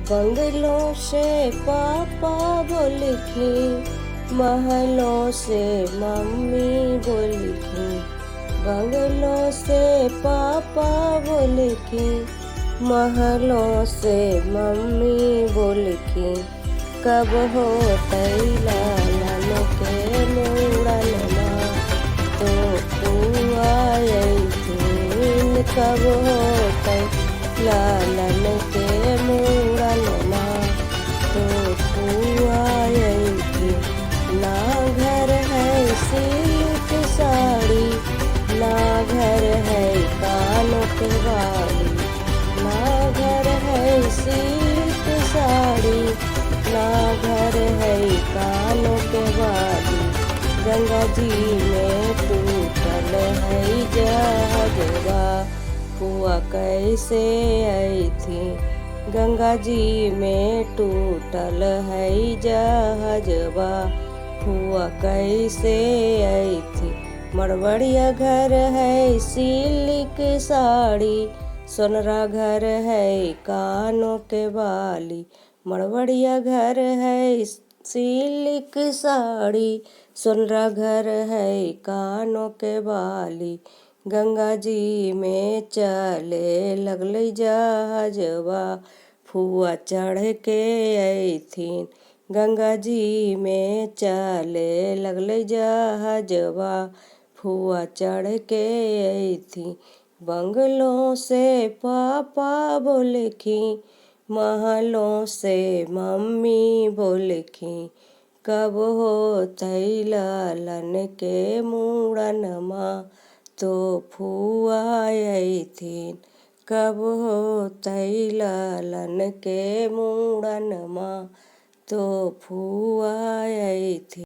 बंगलों से पापा बोली थी, महलों से मम्मी बोली थी। बंगलों से पापा बोली थी, महलों से मम्मी बोली थी। कब हो लालन के मुड़नमा तो फुआ आई थी। कब हो लालन के मुड़नमा तो फुआ आई थी। ना घर है सिल्क साड़ी, ना घर है कानों के बाली। ना घर है सिल्क साड़ी, ना घर है कानों के बाली। गंगा जी में टूटल है जहजवा, फुआ कैसे आई थी। गंगा जी में टूटल है जहजवा, फुआ कैसे आई थी। मड़वड़िया घर है सिल्क साड़ी, सोनरा घर है कानों के बाली। मड़वड़िया घर है सिल्क साड़ी, सोनरा घर है कानों के बाली। गंगा जी में चले लगल जहजवा, फुआ चढ़ के आई थी। गंगा जी में चले लगल जहजवा, फुआ चढ़ के आई थी। बंगलों से पापा बोले की, महलों से मम्मी बोले की। कब हो लालन के मुड़नमा तो फुआ आई थी। कब हो लालन के मुड़नमा तो फुआ आई थी।